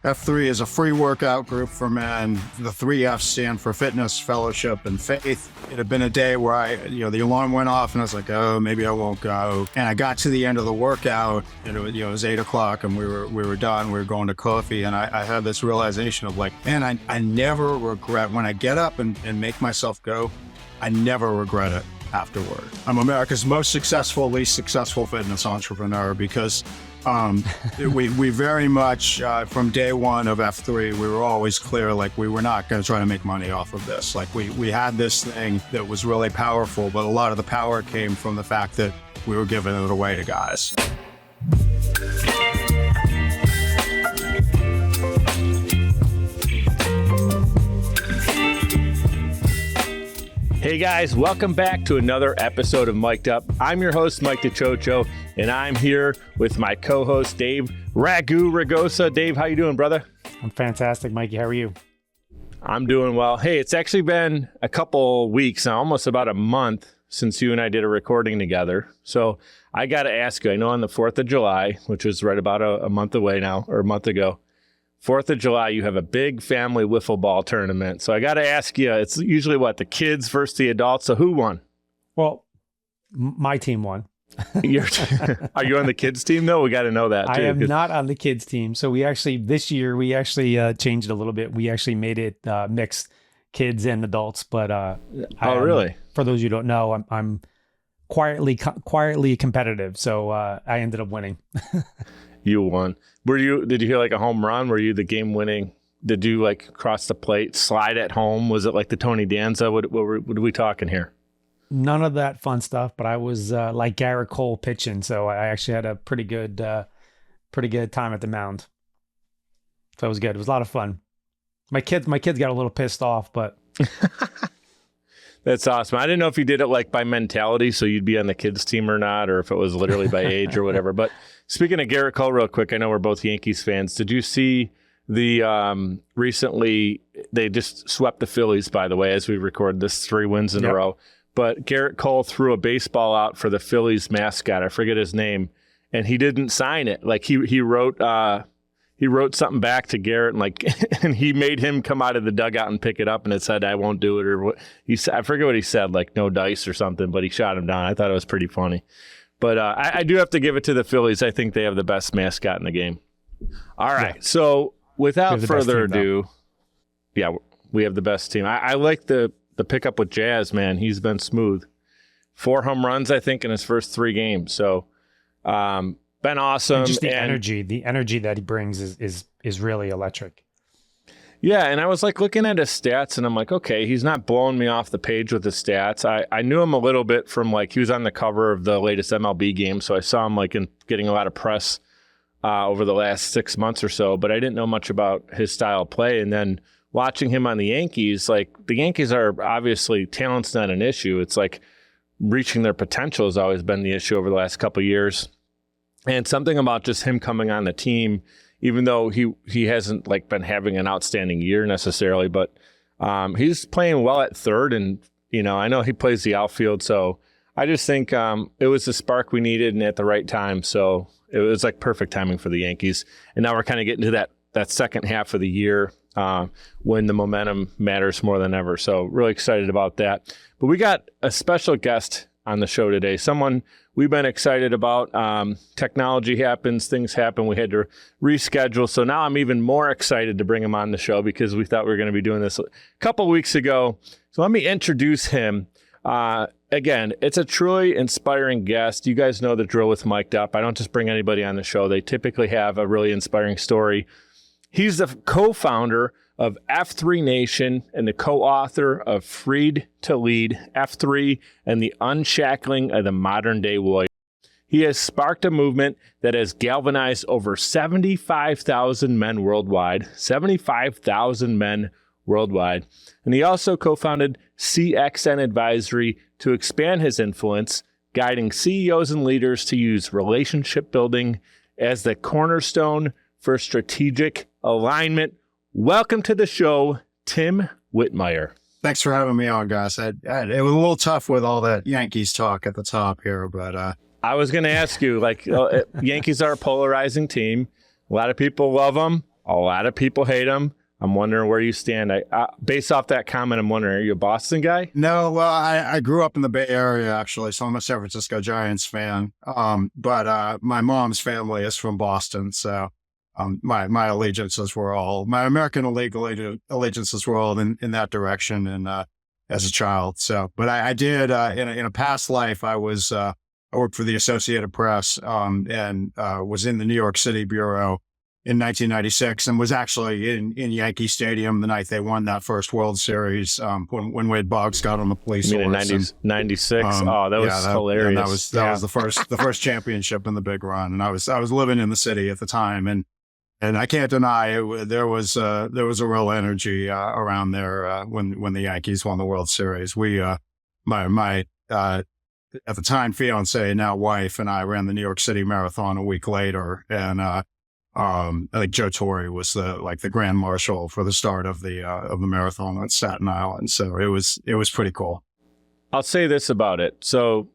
F3 is a free workout group for men. The 3 F's stand for fitness, fellowship, and faith. It had been a day where the alarm went off and I was like, oh, maybe I won't go. And I got to the end of the workout and it was 8 o'clock and we were done. We were going to coffee and I had this realization of like, man, I never regret when I get up and make myself go, I never regret it afterward. I'm America's most successful, least successful fitness entrepreneur because we very much, from day one of F3, we were always clear, like we were not going to try to make money off of this. Like we had this thing that was really powerful, but a lot of the power came from the fact that we were giving it away to guys. Hey guys, welcome back to another episode of Mic'd Up. I'm your host, Mike DiCioccio, and I'm here with my co-host, Dave Ragosa. Dave, how you doing, brother? I'm fantastic, Mikey. How are you? I'm doing well. Hey, it's actually been a couple weeks now, almost about a month since you and I did a recording together. So I got to ask you, I know on the 4th of July, which was right about a month away now, or a month ago, 4th of July, you have a big family wiffle ball tournament. So I got to ask you, it's usually what, the kids versus the adults. So who won? Well, my team won. Are you on the kids team though? We got to know that too. I am not on the kids team. So this year we actually changed it a little bit. We actually made it mixed kids and adults. But really? For those who don't know, I'm quietly competitive. So I ended up winning. You won. Did you hear like a home run? Were you the game winning? Did you like cross the plate, slide at home? Was it like the Tony Danza? What are we talking here? None of that fun stuff, but I was like Garrett Cole pitching. So I actually had a pretty good time at the mound. So it was good. It was a lot of fun. My kids got a little pissed off, but that's awesome. I didn't know if you did it like by mentality, so you'd be on the kids team or not, or if it was literally by age or whatever. But speaking of Garrett Cole real quick, I know we're both Yankees fans. Did you see the recently they just swept the Phillies, by the way, as we record this, 3 wins in a row. But Garrett Cole threw a baseball out for the Phillies mascot. I forget his name, and he didn't sign it. Like he wrote something back to Garrett, and like, and he made him come out of the dugout and pick it up, and it said, "I won't do it," or what he said. I forget what he said, like no dice or something. But he shot him down. I thought it was pretty funny. But I do have to give it to the Phillies. I think they have the best mascot in the game. All right. Yeah. So without further ado, we have the best team. I like the pickup with Jazz, man. He's been smooth. 4 home runs, I think, in his first 3 games. So been awesome. And just the energy that he brings is really electric. Yeah, and I was like looking at his stats, and I'm like, okay, he's not blowing me off the page with his stats. I knew him a little bit from like he was on the cover of the latest MLB game, so I saw him like getting a lot of press over the last 6 months or so, but I didn't know much about his style of play. And then watching him on the Yankees, like the Yankees are obviously talent's not an issue. It's like reaching their potential has always been the issue over the last couple of years. And something about just him coming on the team, even though he hasn't like been having an outstanding year necessarily, but he's playing well at third, and I know he plays the outfield, so I just think it was the spark we needed and at the right time. So it was like perfect timing for the Yankees, and now we're kind of getting to that second half of the year when the momentum matters more than ever. So really excited about that. But we got a special guest on the show today, someone we've been excited about. Technology happens, things happen. We had to reschedule. So now I'm even more excited to bring him on the show because we thought we were going to be doing this a couple weeks ago. So let me introduce him. Again, it's a truly inspiring guest. You guys know the drill with Mic'd Up. I don't just bring anybody on the show. They typically have a really inspiring story. He's the co-founder of F3 Nation and the co-author of Freed to Lead, F3, and the Unshackling of the Modern Day Warrior. He has sparked a movement that has galvanized over 75,000 men worldwide. 75,000 men worldwide. And he also co-founded CXN Advisory to expand his influence, guiding CEOs and leaders to use relationship building as the cornerstone for strategic alignment. Welcome to the show, Tim Whitmire. Thanks for having me on, guys. It was a little tough with all that Yankees talk at the top here, but I was going to ask you, like, Yankees are a polarizing team. A lot of people love them. A lot of people hate him. I'm wondering where you stand. Based off that comment, I'm wondering, are you a Boston guy? No, well, I grew up in the Bay Area, actually, so I'm a San Francisco Giants fan. But my mom's family is from Boston, so my allegiances were all, my American League allegiances were all in that direction and as a child. So, but I did, in a past life, I worked for the Associated Press and was in the New York City Bureau in 1996 and was actually in Yankee Stadium the night they won that first World Series when Wade Boggs got on the police You mean in horse. 96? Oh, that was hilarious. That was the first championship in the big run. And I was living in the city at the time. And I can't deny it, there was a real energy around there when the Yankees won the World Series. We, my at the time fiance, now wife, and I ran the New York City Marathon a week later. And I think Joe Torre was the grand marshal for the start of the marathon on Staten Island. So it was pretty cool. I'll say this about it. So,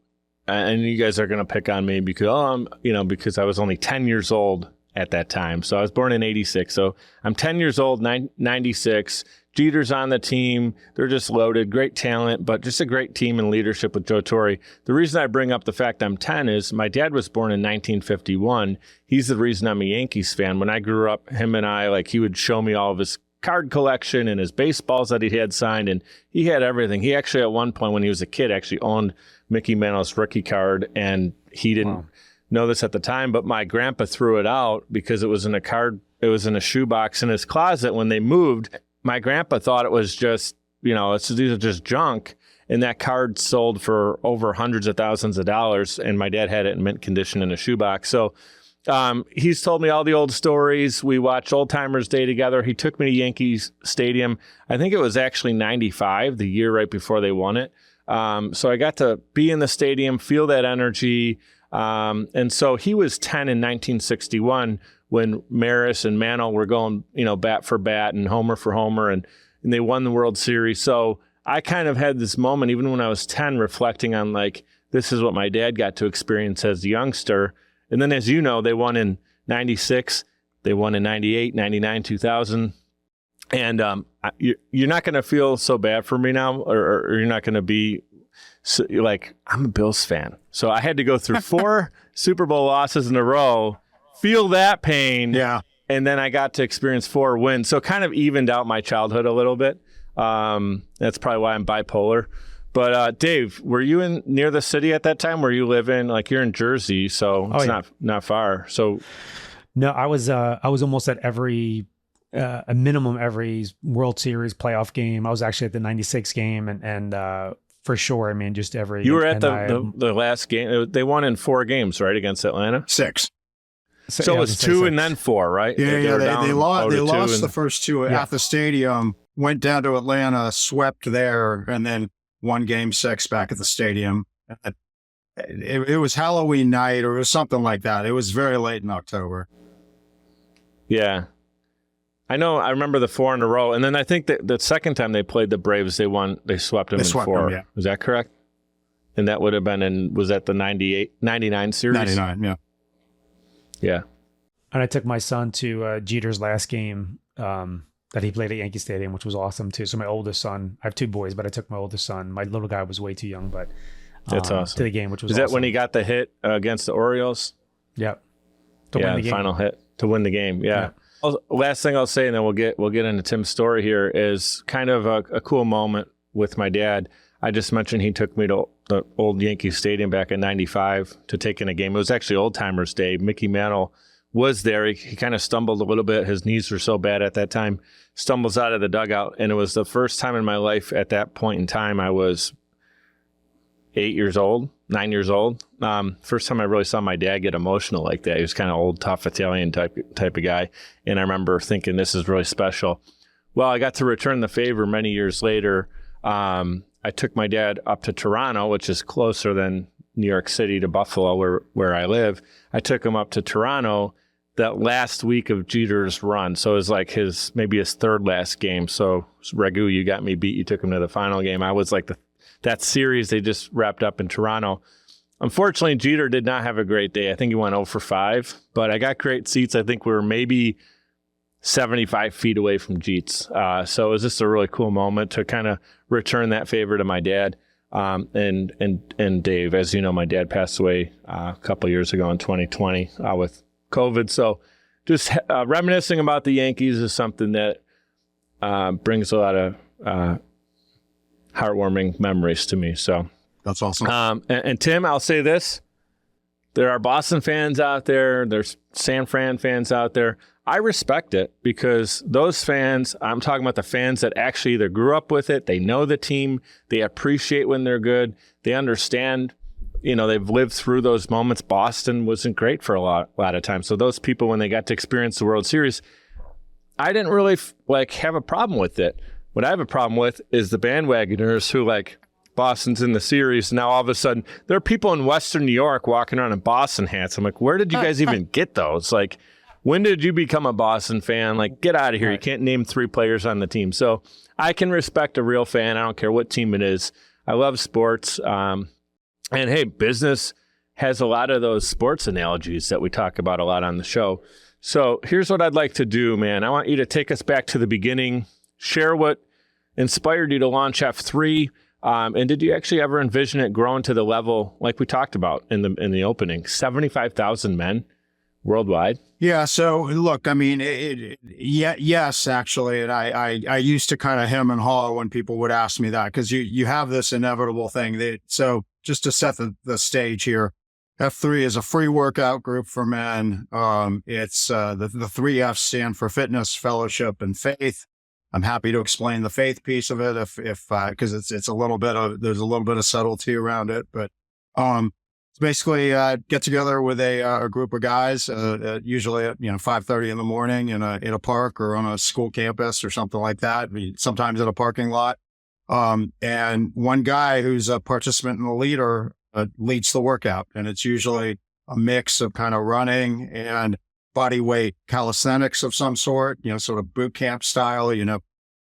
and you guys are going to pick on me because, because I was only 10 years old at that time. So I was born in 86. So I'm 10 years old, 96. Jeter's on the team. They're just loaded, great talent, but just a great team and leadership with Joe Torre. The reason I bring up the fact I'm 10 is my dad was born in 1951. He's the reason I'm a Yankees fan. When I grew up, him and I, he would show me all of his card collection and his baseballs that he had signed, and he had everything. He actually, at one point when he was a kid, actually owned Mickey Mantle's rookie card, and he didn't know this at the time, but my grandpa threw it out because it was in a shoebox in his closet when they moved. My grandpa thought it was just, these are just junk. And that card sold for over hundreds of thousands of dollars. And my dad had it in mint condition in a shoebox. So he's told me all the old stories. We watched Old Timers Day together. He took me to Yankees Stadium. I think it was actually 95, the year right before they won it. So I got to be in the stadium, feel that energy. And so he was 10 in 1961 when Maris and Mantle were going, bat for bat and homer for homer, and they won the World Series. So I kind of had this moment, even when I was 10, reflecting on this is what my dad got to experience as a youngster. And then, as you know, they won in 96, they won in 98, 99, 2000. And you're not going to feel so bad for me now, or you're not going to be I'm a Bills fan. So I had to go through 4 Super Bowl losses in a row, feel that pain. Yeah. And then I got to experience 4 wins. So kind of evened out my childhood a little bit. That's probably why I'm bipolar. But Dave, were you near the city at that time? Where you live in? You're in Jersey, so it's not far. So no, I was almost at every a minimum every World Series playoff game. I was actually at the 96 game and for sure. I mean, just every. You were at the last game. They won in 4 games, right, against Atlanta? 6. So it was 2 and then 4, right? Yeah, they lost the first 2 Yeah. at the stadium, went down to Atlanta, swept there, and then won Game 6 back at the stadium. It was Halloween night, or it was something like that. It was very late in October. Yeah. I know. I remember the 4 in a row. And then I think that the second time they played the Braves, they swept them in 4. Them, yeah. Was that correct? And that would have been was that the 99 series? 99, yeah. Yeah. And I took my son to Jeter's last game that he played at Yankee Stadium, which was awesome too. So my oldest son, I have 2 boys, but I took my oldest son. My little guy was way too young, but that's awesome. To the game, which was Is that awesome. when he got the hit against the Orioles? Yep. To win the game. Final hit to win the game. Yeah. Last thing I'll say, and then we'll get into Tim's story here, is kind of a cool moment with my dad. I just mentioned he took me to the old Yankee Stadium back in 95 to take in a game. It was actually Old Timers Day. Mickey Mantle was there. He kind of stumbled a little bit. His knees were so bad at that time. Stumbles out of the dugout. And it was the first time in my life at that point in time I was 9 years old. First time I really saw my dad get emotional like that. He was kind of old, tough Italian type of guy. And I remember thinking, this is really special. Well, I got to return the favor many years later. I took my dad up to Toronto, which is closer than New York City to Buffalo, where I live. I took him up to Toronto that last week of Jeter's run. So it was maybe his 3rd last game. So Ragu, you got me beat. You took him to the final game. I was that series they just wrapped up in Toronto. Unfortunately, Jeter did not have a great day. I think he went 0 for 5, but I got great seats. I think we were maybe 75 feet away from Jeets. So it was just a really cool moment to kind of return that favor to my dad. And Dave, as you know, my dad passed away a couple years ago in 2020 with COVID. So just reminiscing about the Yankees is something that brings a lot of heartwarming memories to me. So That's awesome. And Tim, I'll say this. There are Boston fans out there. There's San Fran fans out there. I respect it because those fans, I'm talking about the fans that actually either grew up with it, they know the team, they appreciate when they're good, they understand, they've lived through those moments. Boston wasn't great for a lot of times. So those people, when they got to experience the World Series, I didn't really have a problem with it. What I have a problem with is the bandwagoners who Boston's in the series. Now all of a sudden there are people in Western New York walking around in Boston hats. I'm like, where did you guys even get those? When did you become a Boston fan? Get out of here. You can't name 3 players on the team. So I can respect a real fan. I don't care what team it is. I love sports. And hey, business has a lot of those sports analogies that we talk about a lot on the show. So here's what I'd like to do, man. I want you to take us back to the beginning, share what inspired you to launch F3. And did you actually ever envision it growing to the level like we talked about in the opening, 75,000 men worldwide? Yeah. So look, I mean, yes, actually. And I used to kind of hem and haw when people would ask me that, because you have this inevitable thing so just to set the stage here, F3 is a free workout group for men. It's the 3 F's stand for fitness, fellowship, and faith. I'm happy to explain the faith piece of it if because there's a little bit of subtlety around it, but it's basically get together with a group of guys, usually at 5:30 in the morning in a park or on a school campus or something like that. Sometimes in a parking lot, and one guy who's a participant and a leader leads the workout, and it's usually a mix of kind of running and body weight calisthenics of some sort, sort of boot camp style,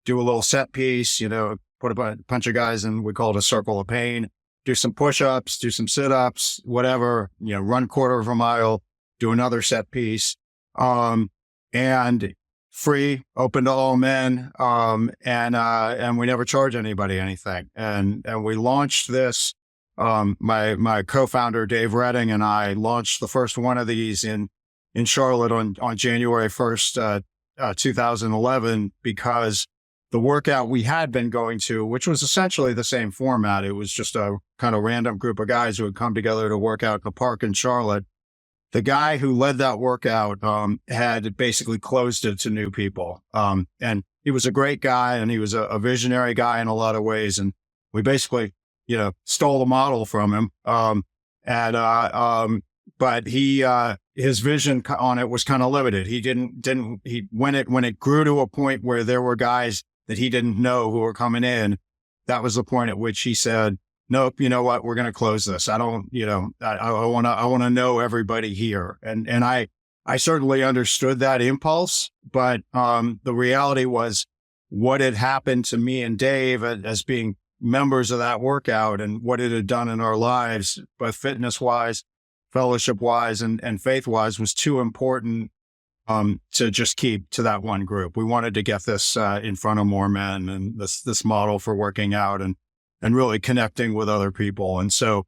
do a little set piece, put a bunch of guys in, we call it a circle of pain, do some push-ups, do some sit-ups, whatever, run quarter of a mile, do another set piece, and free, open to all men. And we never charge anybody anything. And we launched this, my co-founder, Dave Redding, and I launched the first one of these in Charlotte on January 1st, 2011, because the workout we had been going to, which was essentially the same format, it was just a kind of random group of guys who had come together to work out in the park in Charlotte. The guy who led that workout had basically closed it to new people. And he was a great guy, and he was a visionary guy in a lot of ways. And we basically, stole the model from him. But his vision on it was kind of limited. When it grew to a point where there were guys that he didn't know who were coming in, that was the point at which he said, nope, you know what? We're going to close this. I don't, I want to know everybody here. And I certainly understood that impulse, but the reality was what had happened to me and Dave as being members of that workout and what it had done in our lives, both fitness wise, fellowship wise, and faith wise, was too important to just keep to that one group. We wanted to get this in front of more men, and this model for working out and really connecting with other people. And so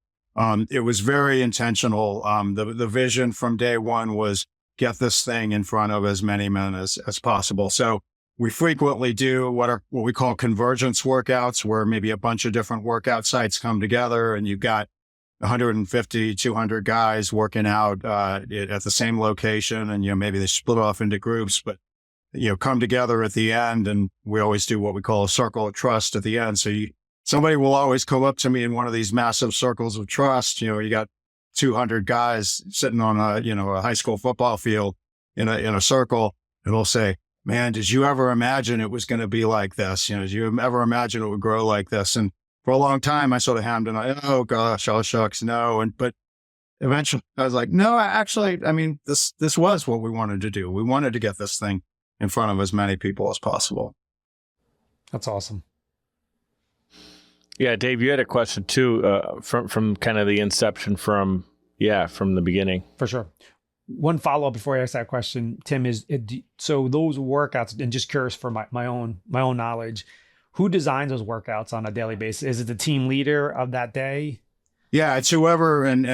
it was very intentional. The vision from day one was get this thing in front of as many men as possible. So we frequently do what we call convergence workouts, where maybe a bunch of different workout sites come together and you've got 150, 200 guys working out at the same location, and maybe they split off into groups, but come together at the end. And we always do what we call a circle of trust at the end. So somebody will always come up to me in one of these massive circles of trust. You got 200 guys sitting on a high school football field in a circle, and they'll say, "Man, did you ever imagine it was going to be like this? Did you ever imagine it would grow like this?" And for a long time, I sort of hammed and oh gosh, oh shucks, no. But eventually I was like, no, actually, I mean, this was what we wanted to do. We wanted to get this thing in front of as many people as possible. That's awesome. Yeah, Dave, you had a question too, from kind of the inception from the beginning. For sure. One follow up before I ask that question, Tim, is so those workouts, and just curious for my own knowledge, who designs those workouts on a daily basis? Is it the team leader of that day? Yeah, it's whoever, and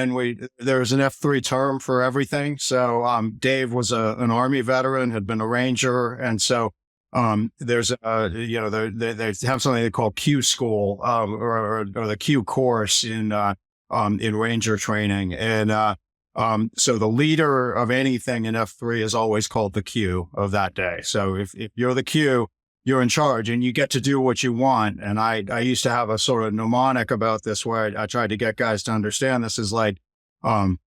there's an F3 term for everything. So Dave was an Army veteran, had been a Ranger, and so there's they have something they call Q school, or the Q course in Ranger training, and so the leader of anything in F3 is always called the Q of that day. So if you're the Q, you're in charge and you get to do what you want. And I used to have a sort of mnemonic about this where I tried to get guys to understand this is like, the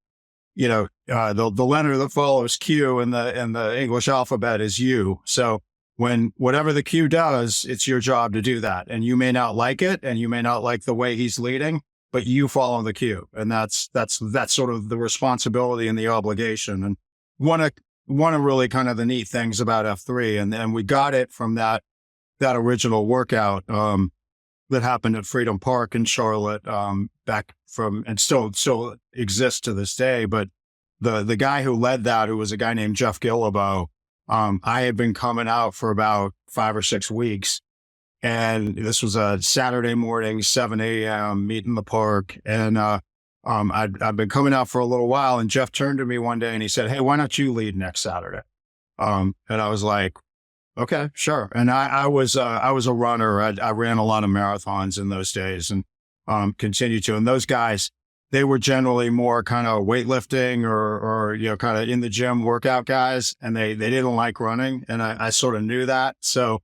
letter that follows Q in the English alphabet is U. So whatever the Q does, it's your job to do that. And you may not like it and you may not like the way he's leading, but you follow the Q. And that's sort of the responsibility and the obligation. And one of really kind of the neat things about F3, and we got it from that original workout that happened at Freedom Park in Charlotte back from, and still exists to this day. But the guy who led that, who was a guy named Jeff Gillibo, I had been coming out for about 5 or 6 weeks. And this was a Saturday morning, 7 a.m. meet in the park. And I'd been coming out for a little while, and Jeff turned to me one day and he said, "Hey, why don't you lead next Saturday?" And I was like, "Okay, sure." And I was a runner. I ran a lot of marathons in those days and continued to. And those guys, they were generally more kind of weightlifting or kind of in the gym workout guys, and they didn't like running. And I sort of knew that. So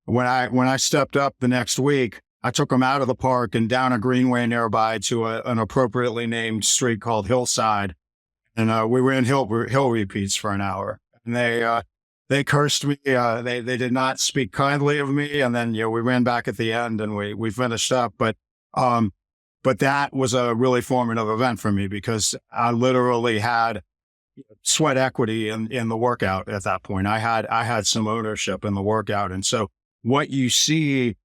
when I stepped up the next week, I took them out of the park and down a greenway nearby to an appropriately named street called Hillside. And we ran hill repeats for an hour. And they cursed me. They did not speak kindly of me. And then, we ran back at the end and we finished up. But that was a really formative event for me because I literally had sweat equity in the workout at that point. I had some ownership in the workout. And so what you see,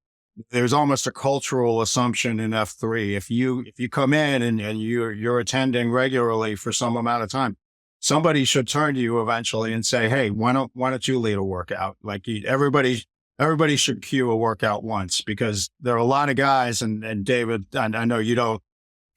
there's almost a cultural assumption in F3. If you come in and you're attending regularly for some amount of time, somebody should turn to you eventually and say, "Hey, why don't you lead a workout?" Like everybody should cue a workout once, because there are a lot of guys, and David, I know you don't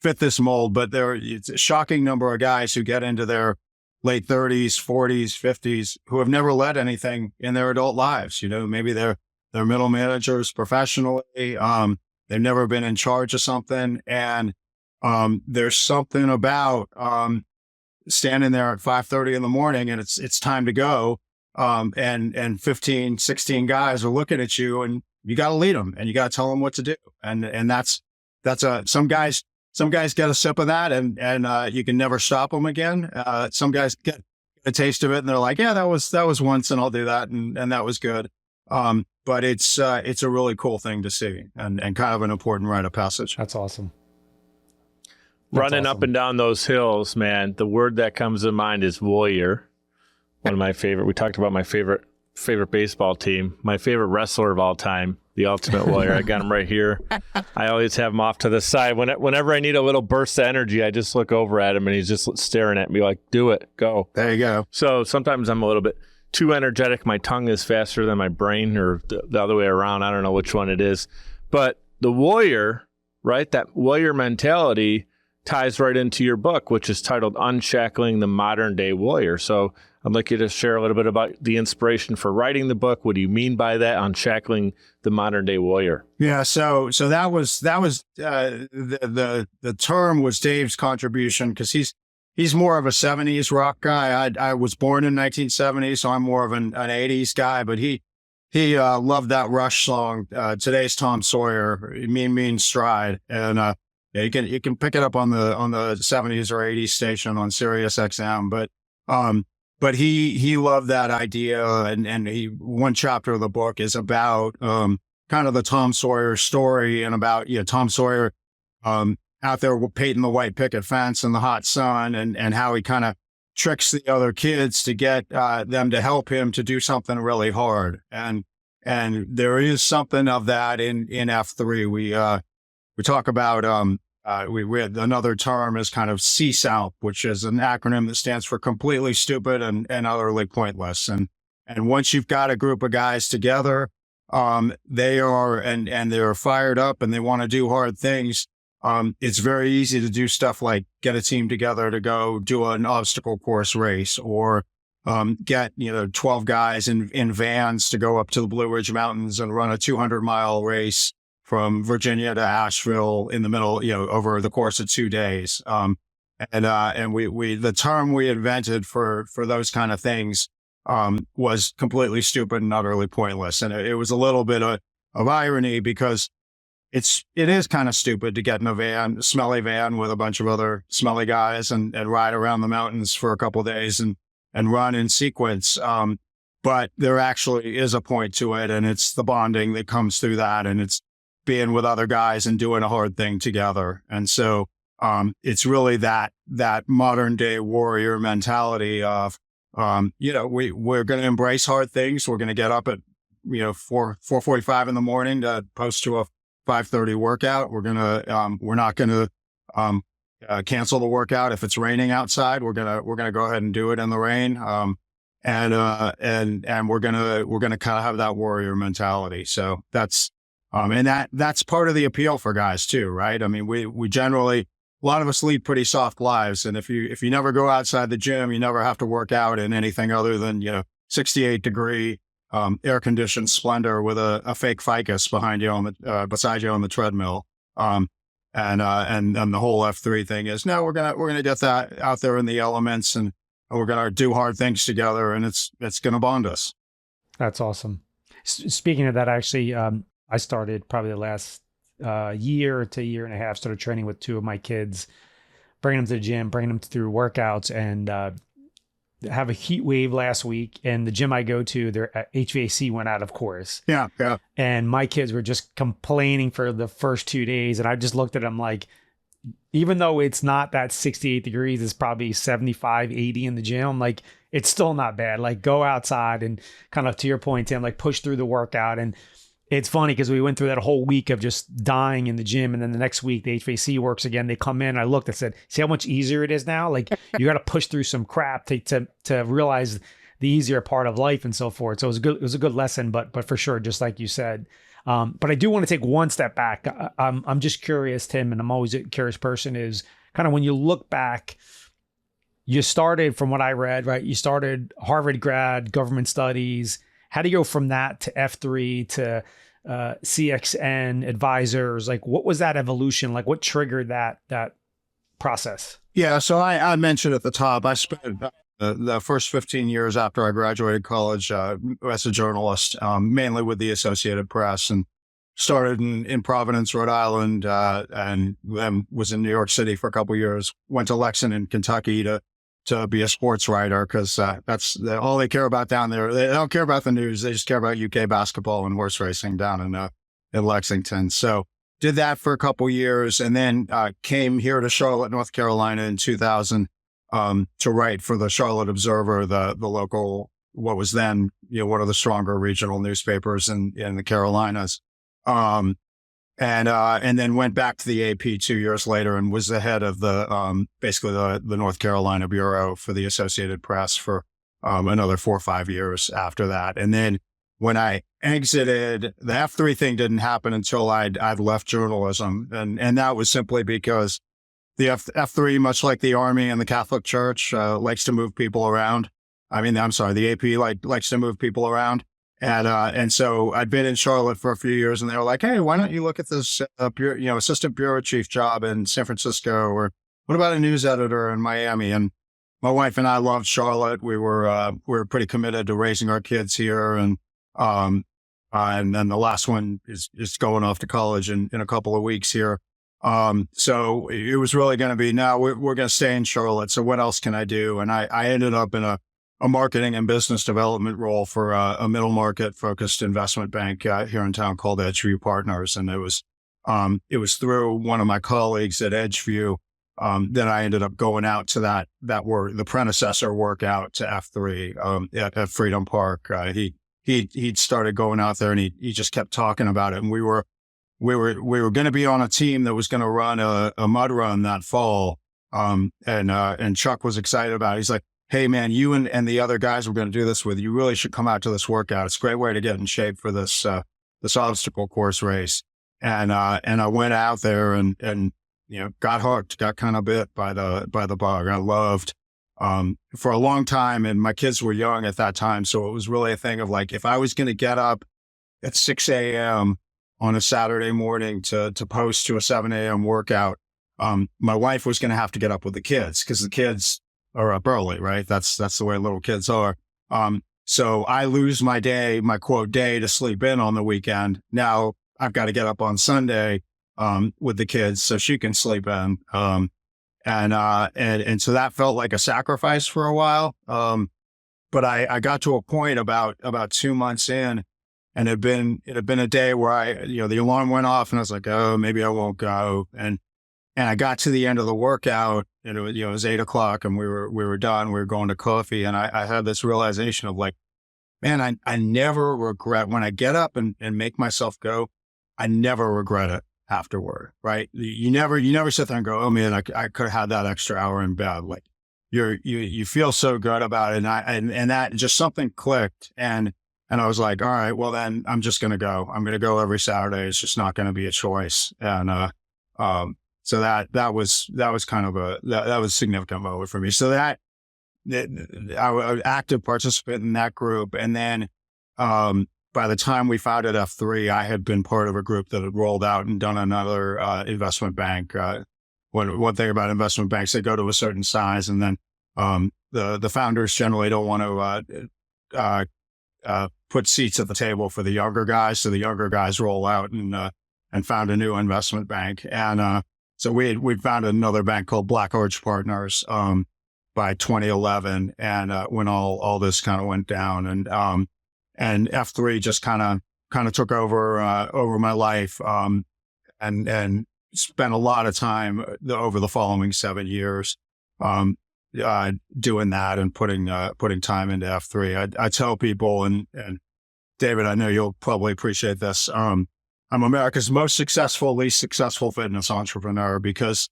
fit this mold, but it's a shocking number of guys who get into their late 30s, 40s, 50s, who have never led anything in their adult lives. Maybe they're middle managers professionally. They've never been in charge of something. And there's something about standing there at 5:30 in the morning and it's time to go. And 15, 16 guys are looking at you, and you got to lead them and you got to tell them what to do. And that's some guys get a sip of that and you can never stop them again. Some guys get a taste of it and they're like, "Yeah, that was once and I'll do that." And that was good. But it's a really cool thing to see and kind of an important rite of passage. That's awesome. Running up and down those hills, man, the word that comes to mind is warrior. One of my favorite. We talked about my favorite baseball team. My favorite wrestler of all time, the Ultimate Warrior. I got him right here. I always have him off to the side. Whenever I need a little burst of energy, I just look over at him and he's just staring at me like, "Do it, go." There you go. So sometimes I'm a little bit too energetic. My tongue is faster than my brain, or the other way around. I don't know which one it is. But the warrior, right? That warrior mentality ties right into your book, which is titled Unshackling the Modern Day Warrior. So I'd like you to share a little bit about the inspiration for writing the book. What do you mean by that, Unshackling the Modern Day Warrior? Yeah, so that was the term was Dave's contribution, because he's more of a 70s rock guy. I was born in 1970, so I'm more of an 80s guy, but he loved that Rush song, Today's Tom Sawyer, Mean Stride. And you can pick it up on the 70s or 80s station on Sirius XM. But he loved that idea, and one chapter of the book is about kind of the Tom Sawyer story, and about Tom Sawyer out there painting the white picket fence in the hot sun, and how he kind of tricks the other kids to get them to help him to do something really hard. And there is something of that in F3. We talk about we had another term is kind of CSALP, which is an acronym that stands for completely stupid and utterly pointless. And once you've got a group of guys together, they are, and they're fired up and they want to do hard things. It's very easy to do stuff like get a team together to go do an obstacle course race, or get 12 guys in vans to go up to the Blue Ridge Mountains and run a 200-mile race from Virginia to Asheville in the middle, over the course of 2 days. And we the term we invented for those kind of things was completely stupid and utterly pointless. And it was a little bit of irony, because it is kind of stupid to get in a smelly van with a bunch of other smelly guys and ride around the mountains for a couple of days and run in sequence. But there actually is a point to it, and it's the bonding that comes through that, and it's being with other guys and doing a hard thing together. And so it's really that modern day warrior mentality of, we're going to embrace hard things. We're going to get up at 4:45 in the morning to post to a 5:30 workout. We're not going to cancel the workout if it's raining outside. We're gonna go ahead and do it in the rain. And we're gonna kind of have that warrior mentality. So that's that's part of the appeal for guys too, right? I mean, we generally, a lot of us lead pretty soft lives, and if you never go outside the gym, you never have to work out in anything other than 68-degree air conditioned splendor with a fake ficus behind you beside you on the treadmill. And the whole F3 thing is, no, we're gonna get that out there in the elements, and we're gonna do hard things together, and it's gonna bond us. That's awesome. Speaking of that, actually, I started probably the last year to year and a half, started training with two of my kids, bringing them to the gym, bringing them through workouts, and have a heat wave last week. And the gym I go to, their HVAC went out, of course. Yeah. And my kids were just complaining for the first 2 days. And I just looked at them like, even though it's not that 68 degrees, it's probably 75, 80 in the gym. Like, it's still not bad. Like, go outside and kind of, to your point, Tim, like push through the workout. And it's funny because we went through that whole week of just dying in the gym. And then the next week, the HVAC works again. They come in. I looked, I said, see how much easier it is now? Like, you got to push through some crap to realize the easier part of life and so forth. So it was a good lesson, but for sure, just like you said. But I do want to take one step back. I'm just curious, Tim, and I'm always a curious person, is kind of when you look back, you started, from what I read, right? You started Harvard grad, government studies. How do you go from that to F3 to CXN advisors? Like, what was that evolution? Like, what triggered that process? Yeah, so I mentioned at the top, I spent the first 15 years after I graduated college as a journalist, mainly with the Associated Press, and started in Providence, Rhode Island, and then was in New York City for a couple of years. Went to Lexington, Kentucky to be a sports writer, because that's all they care about down there. They don't care about the news. They just care about UK basketball and horse racing down in Lexington. So did that for a couple of years, and then came here to Charlotte, North Carolina in 2000 to write for the Charlotte Observer, the local, what was then one of the stronger regional newspapers in the Carolinas. And then went back to the AP 2 years later and was the head of basically the North Carolina bureau for the Associated Press for another 4 or 5 years after that. And then when I exited, the F3 thing didn't happen until I'd left journalism. And that was simply because the F3, much like the Army and the Catholic Church, likes to move people around. The AP likes to move people around. And so I'd been in Charlotte for a few years, and they were like, hey, why don't you look at this, assistant bureau chief job in San Francisco? Or what about a news editor in Miami? And my wife and I loved Charlotte. We were pretty committed to raising our kids here. And then the last one is going off to college in a couple of weeks here. So it was really going to be, now we're going to stay in Charlotte. So what else can I do? And I ended up in a marketing and business development role for a middle market focused investment bank here in town called Edgeview Partners. And it was through one of my colleagues at Edgeview that I ended up going out to that work, the predecessor workout to F3 at Freedom Park. He'd started going out there, and he just kept talking about it. And we were we were going to be on a team that was going to run a mud run that fall. And Chuck was excited about it. He's like, hey man, you and the other guys we're going to do this with, you really should come out to this workout. It's a great way to get in shape for this obstacle course race. And I went out there and got hooked, got kind of bit by the bug. I loved, for a long time, and my kids were young at that time. So it was really a thing of like, if I was going to get up at 6 a.m. on a Saturday morning to post to a 7 a.m. workout, my wife was going to have to get up with the kids because the kids are up early, right? That's the way little kids are. So I lose my day, my quote day to sleep in on the weekend. Now I've got to get up on Sunday, with the kids so she can sleep in. And so that felt like a sacrifice for a while. But I got to a point about 2 months in, and it had been a day where the alarm went off and I was like, oh, maybe I won't go. And I got to the end of the workout and it was 8 o'clock and we were done. We were going to coffee. And I had this realization of like, man, I never regret when I get up and make myself go, I never regret it afterward. Right. You never sit there and go, oh man, I could have had that extra hour in bed. Like you feel so good about it. And that just something clicked. And I was like, all right, well then I'm just going to go. I'm going to go every Saturday. It's just not going to be a choice. And, so that was kind of that was a significant moment for me. So I was active participant in that group. And then, by the time we founded F3, I had been part of a group that had rolled out and done another, investment bank. One thing about investment banks, they go to a certain size and then, the founders generally don't want to, put seats at the table for the younger guys. So the younger guys roll out and found a new investment bank. And, so we'd founded another bank called Black Arch Partners, by 2011. And, when all this kind of went down and F3 just kind of took over my life, and spent a lot of time over the following 7 years, doing that and putting time into F3. I tell people, and David, I know you'll probably appreciate this. I'm America's most successful, least successful fitness entrepreneur because,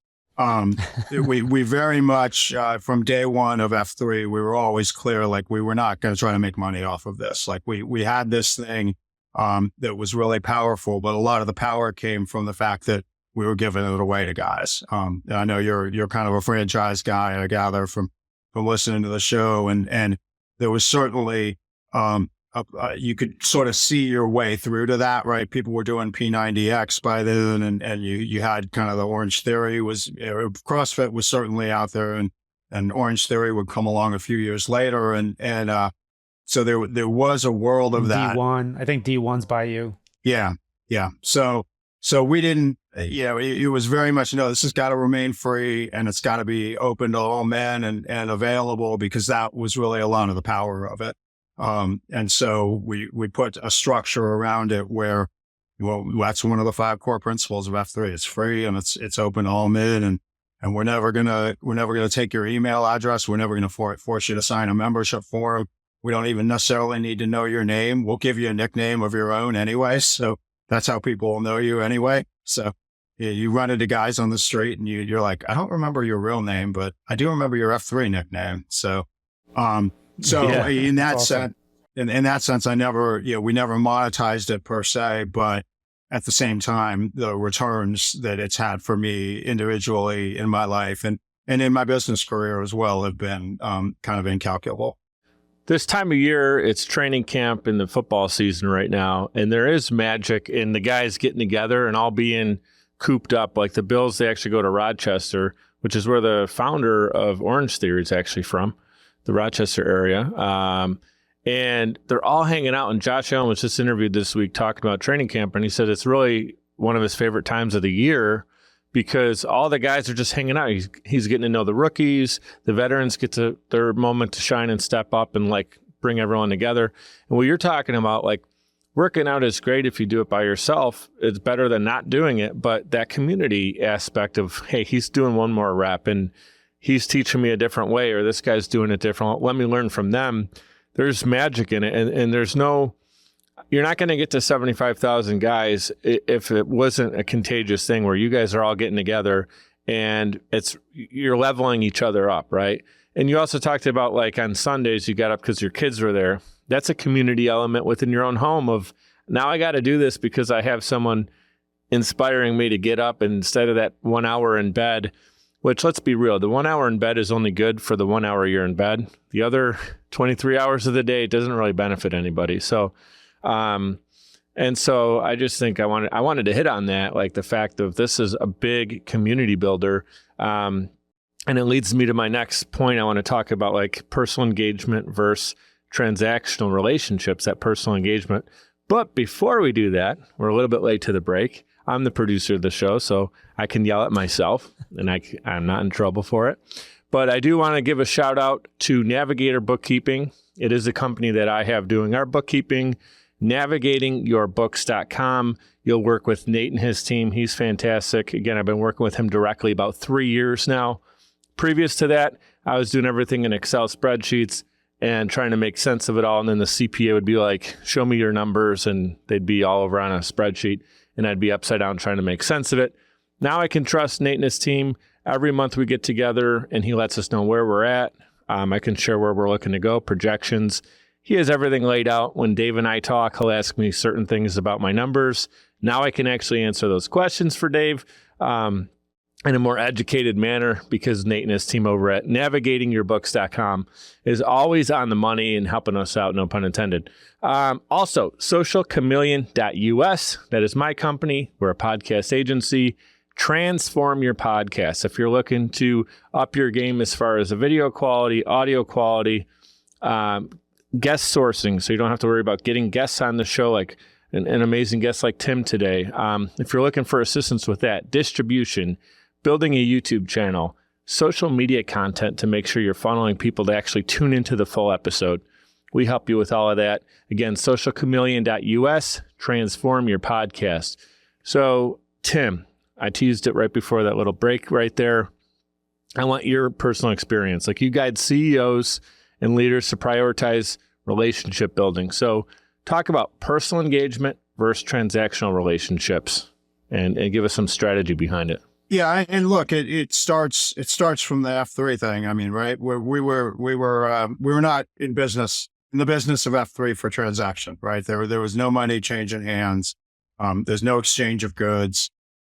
we very much, from day one of F3, we were always clear, like we were not going to try to make money off of this. Like we had this thing, that was really powerful, but a lot of the power came from the fact that we were giving it away to guys. And I know you're kind of a franchise guy, I gather from listening to the show. And there was certainly, you could sort of see your way through to that, right? People were doing P90X by then, and you had kind of the Orange Theory CrossFit was certainly out there, and Orange Theory would come along a few years later, and so there was a world of that. D1, I think D1's by you. Yeah. So we didn't, it was very much, no, this has got to remain free and it's got to be open to all men and available, because that was really a lot of the power of it. And so we put a structure around it where, well, that's one of the 5 core principles of F3. It's free and it's open to all men, and we're never gonna take your email address. We're never gonna force you to sign a membership form. We don't even necessarily need to know your name. We'll give you a nickname of your own anyway. So that's how people will know you anyway. So you run into guys on the street and you're like, I don't remember your real name, but I do remember your F3 nickname. So, Yeah, in that awesome. sense, in that sense, we never monetized it per se, but at the same time, the returns that it's had for me individually in my life and in my business career as well have been, kind of incalculable. This time of year, it's training camp in the football season right now, and there is magic in the guys getting together and all being cooped up. Like the Bills, they actually go to Rochester, which is where the founder of Orange Theory is actually from, the Rochester area. And they're all hanging out. And Josh Allen was just interviewed this week talking about training camp, and he said it's really one of his favorite times of the year because all the guys are just hanging out. He's getting to know the rookies. The veterans get to their moment to shine and step up and like bring everyone together. And what you're talking about, like working out is great if you do it by yourself. It's better than not doing it. But that community aspect of, hey, he's doing one more rep and he's teaching me a different way, or this guy's doing it different. Let me learn from them. There's magic in it. And there's no, you're not going to get to 75,000 guys if it wasn't a contagious thing where you guys are all getting together and you're leveling each other up, right? And you also talked about like on Sundays you got up because your kids were there. That's a community element within your own home of now I got to do this because I have someone inspiring me to get up instead of that 1 hour in bed, which let's be real, the 1 hour in bed is only good for the 1 hour you're in bed. The other 23 hours of the day doesn't really benefit anybody. So, and so I just think I wanted to hit on that, like the fact of this is a big community builder. And it leads me to my next point. I want to talk about like personal engagement versus transactional relationships, that personal engagement. But before we do that, we're a little bit late to the break. I'm the producer of the show, so I can yell at myself, and I'm not in trouble for it. But I do want to give a shout out to Navigator Bookkeeping. It is a company that I have doing our bookkeeping, navigatingyourbooks.com. You'll work with Nate and his team. He's fantastic. Again, I've been working with him directly about 3 years now. Previous to that, I was doing everything in Excel spreadsheets and trying to make sense of it all. And then the CPA would be like, show me your numbers. And they'd be all over on a spreadsheet. And I'd be upside down trying to make sense of it. Now I can trust Nate and his team. Every month we get together and he lets us know where we're at. I can share where we're looking to go, projections. He has everything laid out. When Dave and I talk, he'll ask me certain things about my numbers. Now I can actually answer those questions for Dave in a more educated manner because Nate and his team over at navigatingyourbooks.com is always on the money and helping us out, no pun intended. Also, socialchameleon.us. That is my company. We're a podcast agency. Transform your podcast. If you're looking to up your game as far as the video quality, audio quality, guest sourcing, so you don't have to worry about getting guests on the show like an amazing guest like Tim today. If you're looking for assistance with that, distribution, building a YouTube channel, social media content to make sure you're funneling people to actually tune into the full episode. We help you with all of that. Again, socialchameleon.us, transform your podcast. So, Tim, I teased it right before that little break right there. I want your personal experience. Like you guide CEOs and leaders to prioritize relationship building. So talk about personal engagement versus transactional relationships and give us some strategy behind it. Yeah, and look, it starts from the F3 thing. I mean, right? We were not in the business of F3 for transaction, right? There was no money changing hands. There's no exchange of goods.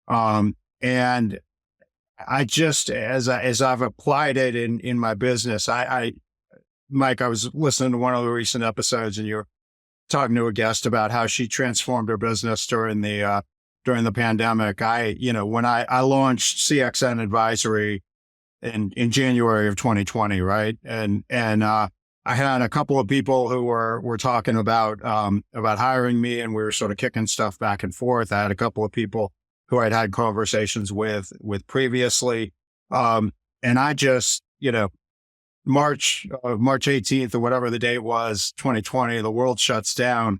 And I just, as I've applied it in my business, Mike, I was listening to one of the recent episodes and you were talking to a guest about how she transformed her business during the pandemic. When I launched CXN Advisory in January of 2020, right? And I had a couple of people who were talking about hiring me and we were sort of kicking stuff back and forth. I had a couple of people who I'd had conversations with previously. And I just, March 18th or whatever the date was, 2020, the world shuts down.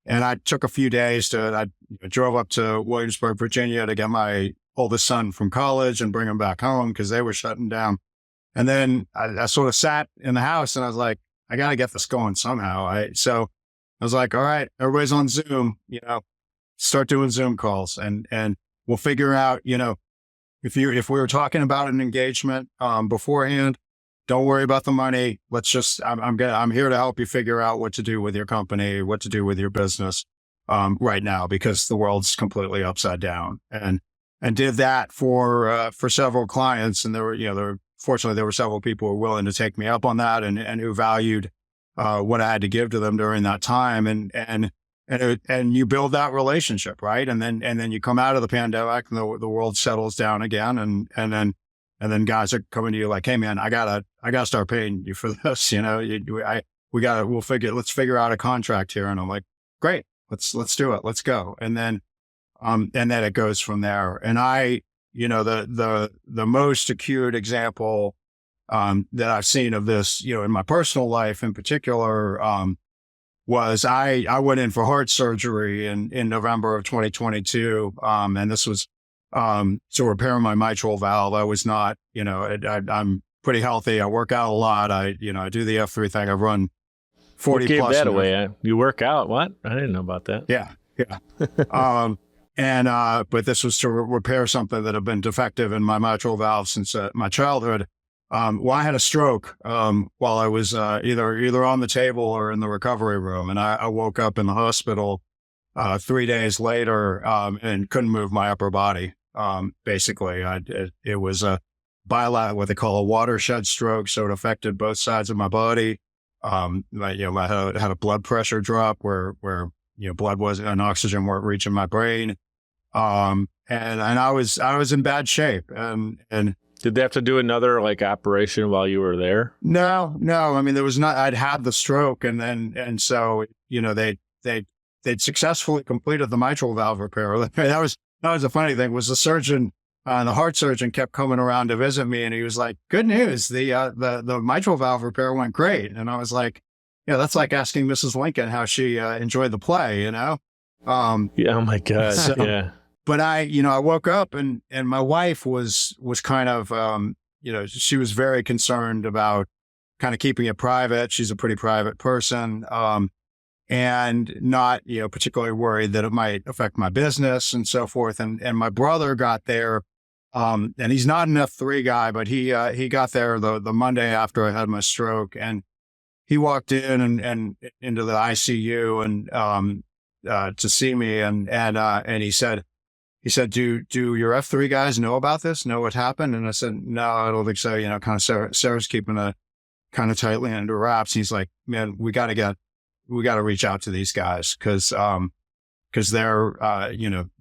And I took a few days I drove up to Williamsburg, Virginia to get my oldest son from college and bring him back home because they were shutting down. And then I sort of sat in the house and I was like, I got to get this going somehow. So I was like, all right, everybody's on Zoom, start doing Zoom calls and we'll figure out, if we were talking about an engagement beforehand, don't worry about the money. Let's just, I'm here to help you figure out what to do with your company, what to do with your business right now, because the world's completely upside down and did that for several clients. And fortunately there were several people who were willing to take me up on that and who valued what I had to give to them during that time. And you build that relationship, right? And then you come out of the pandemic and the world settles down again. And then guys are coming to you like, hey man, I gotta start paying you for this. Let's figure out a contract here. And I'm like, great, let's do it. Let's go. And then it goes from there. And the most acute example, that I've seen of this, in my personal life in particular, was I went in for heart surgery in November of 2022. And this was, to repair my mitral valve. I was not, I'm pretty healthy. I work out a lot. I do the F3 thing. I've run 40 What gave plus that move. away? You work out? What? I didn't know about that. Yeah. But this was to repair something that had been defective in my mitral valve since my childhood. Well, I had a stroke while I was either on the table or in the recovery room, and I woke up in the hospital 3 days later and couldn't move my upper body. Basically, it was a what they call a watershed stroke, so it affected both sides of my body. I had a blood pressure drop where blood and oxygen weren't reaching my brain. And I was in bad shape. And did they have to do another operation while you were there? No. I mean, there was not. I'd had the stroke, and so they'd successfully completed the mitral valve repair. That was the funny thing. Was the surgeon, the heart surgeon, kept coming around to visit me, and he was like, "Good news, the mitral valve repair went great." And I was like, that's like asking Mrs. Lincoln how she enjoyed the play, Yeah. Oh my God. Yeah. But I woke up and my wife was kind of, she was very concerned about kind of keeping it private. She's a pretty private person, and not, particularly worried that it might affect my business and so forth. And my brother got there, and he's not an F3 guy, but he got there the Monday after I had my stroke, and he walked in and into the ICU and to see me, and he said, do your F3 guys know about this? Know what happened? And I said, no, I don't think so. Kind of Sarah's keeping it kind of tightly under wraps. He's like, man, we got to reach out to these guys because they're,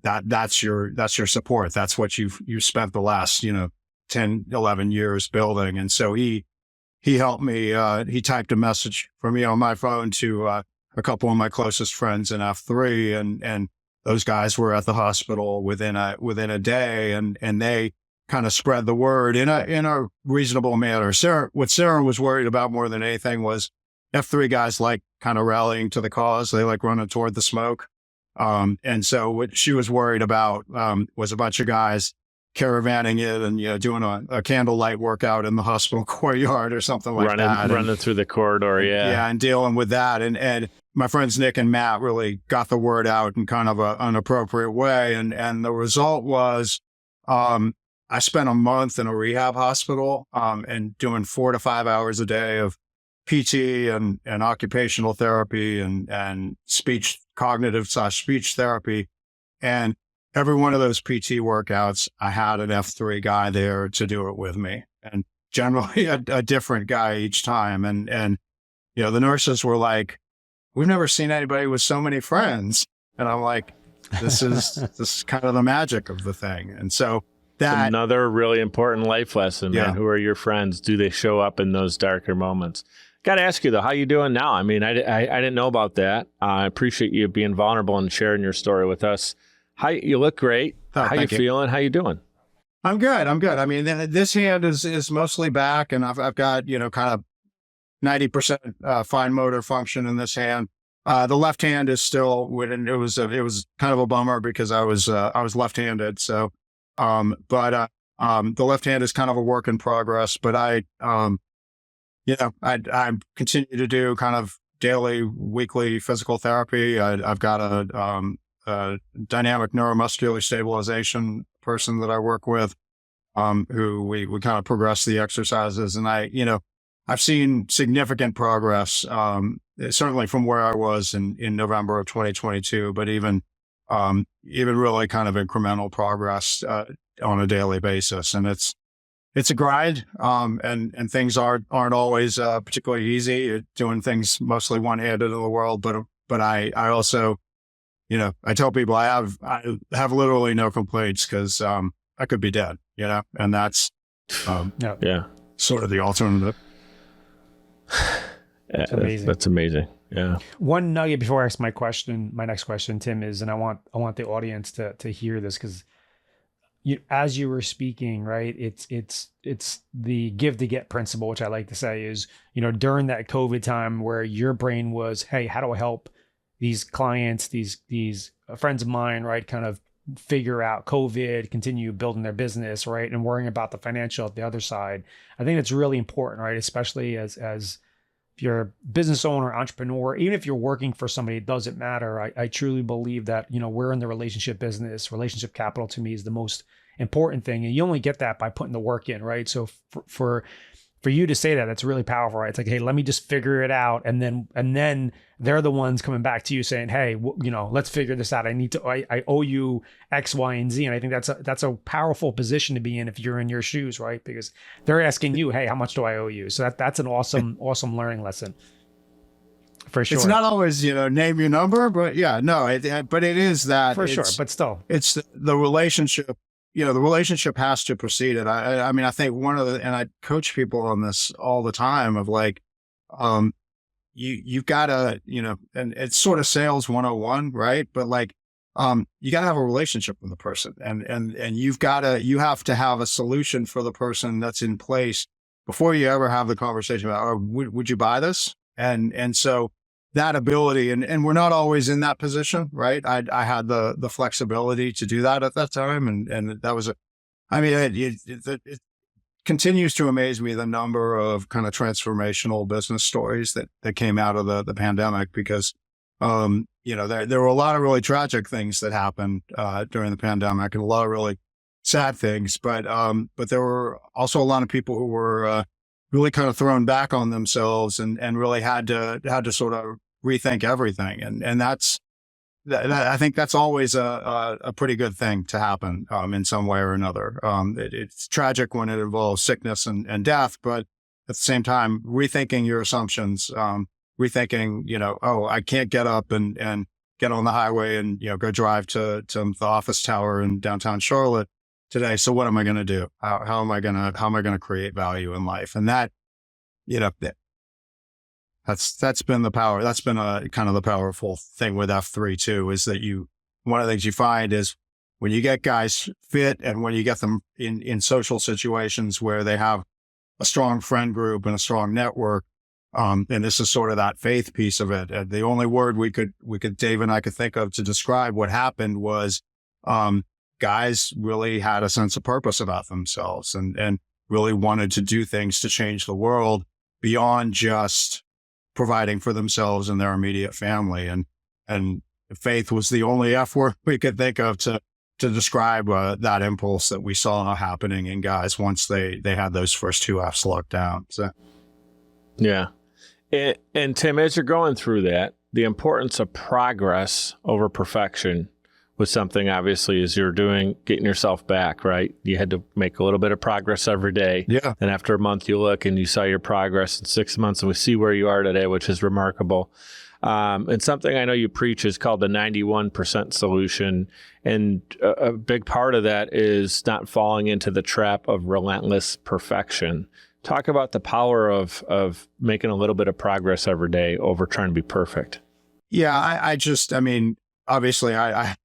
that's your support. That's what you spent the last, 10, 11 years building. And so he helped me. He typed a message for me on my phone to a couple of my closest friends in F3, and those guys were at the hospital within a day, and they kind of spread the word in a reasonable manner. What Sarah was worried about more than anything was F3 guys like kind of rallying to the cause. They like running toward the smoke. And so what she was worried about was a bunch of guys caravanning it and doing a candlelight workout in the hospital courtyard or something like that. Running through the corridor, yeah. And dealing with that. And my friends Nick and Matt really got the word out in kind of an appropriate way. And the result was I spent a month in a rehab hospital and doing 4 to 5 hours a day of PT and occupational therapy and cognitive/speech therapy. And every one of those PT workouts, I had an F3 guy there to do it with me, and generally a different guy each time. And the nurses were like, "We've never seen anybody with so many friends." And I'm like, this is kind of the magic of the thing. And so that another really important life lesson, man. Yeah. Who are your friends? Do they show up in those darker moments? Got to ask you though, how you doing now? I mean, I didn't know about that. I appreciate you being vulnerable and sharing your story with us. You look great. How you feeling? How you doing? I'm good. I mean, this hand is mostly back, and I've got, kind of 90% fine motor function in this hand. The left hand is still, it was kind of a bummer because I was left-handed. So, but the left hand is kind of a work in progress, but I continue to do kind of daily, weekly physical therapy. I've got a dynamic neuromuscular stabilization person that I work with, who we kind of progress the exercises. And I've seen significant progress, certainly from where I was in November of 2022, but even really kind of incremental progress, on a daily basis. And it's a grind, and things aren't always particularly easy. Doing things mostly one-handed in the world, but I also, I tell people I have literally no complaints because I could be dead, and that's sort of the alternative. That's amazing. That's amazing. Yeah. One nugget before I ask my next question, Tim, is, and I want the audience to hear this, because as you were speaking, right, it's the give to get principle, which I like to say is, during that COVID time where your brain was, hey, how do I help these clients, these friends of mine, right, kind of figure out COVID, continue building their business, right, and worrying about the financial at the other side. I think it's really important, right, especially as you're a business owner, entrepreneur, even if you're working for somebody, it doesn't matter. I truly believe that, we're in the relationship business. Relationship capital to me is the most important thing. And you only get that by putting the work in, right? So for you to say that, that's really powerful, right? It's like, hey, let me just figure it out. And then they're the ones coming back to you saying, hey, let's figure this out. I owe you X, Y, and Z. And I think that's a powerful position to be in if you're in your shoes, right? Because they're asking you, hey, how much do I owe you? So that's an awesome learning lesson. For sure. It's not always, name your number, but but it is that. For sure, but still. It's the relationship. The relationship has to precede it. I mean, I think and I coach people on this all the time of like, you've got to, and it's sort of sales 101, right? But like, you got to have a relationship with the person and you have to have a solution for the person that's in place before you ever have the conversation about, oh, would you buy this? And so that ability, and we're not always in that position, right? I had the flexibility to do that at that time. And that was it continues to amaze me, the number of kind of transformational business stories that came out of the pandemic, because, there were a lot of really tragic things that happened, during the pandemic, and a lot of really sad things, but there were also a lot of people who were, really kind of thrown back on themselves and really had to sort of rethink everything. And I think that's always a pretty good thing to happen, in some way or another. It's tragic when it involves sickness and death, but at the same time, rethinking your assumptions, rethinking, oh, I can't get up and get on the highway and, go drive to the office tower in downtown Charlotte today. So what am I going to do? How am I going to create value in life? And that, that's been the power. That's been a kind of the powerful thing with F3 too, is that one of the things you find is when you get guys fit and when you get them in social situations where they have a strong friend group and a strong network, and this is sort of that faith piece of it. And the only word Dave and I could think of to describe what happened was, guys really had a sense of purpose about themselves and really wanted to do things to change the world beyond just providing for themselves and their immediate family. And faith was the only F word we could think of to describe that impulse that we saw happening in guys once they had those first two Fs locked down. So, yeah. And Tim, as you're going through that, the importance of progress over perfection was something, obviously, as you're getting yourself back, right? You had to make a little bit of progress every day. Yeah. And after a month, you look and you saw your progress in 6 months, and we see where you are today, which is remarkable. And something I know you preach is called the 91% solution. And a big part of that is not falling into the trap of relentless perfection. Talk about the power of making a little bit of progress every day over trying to be perfect. Yeah, I mean, obviously I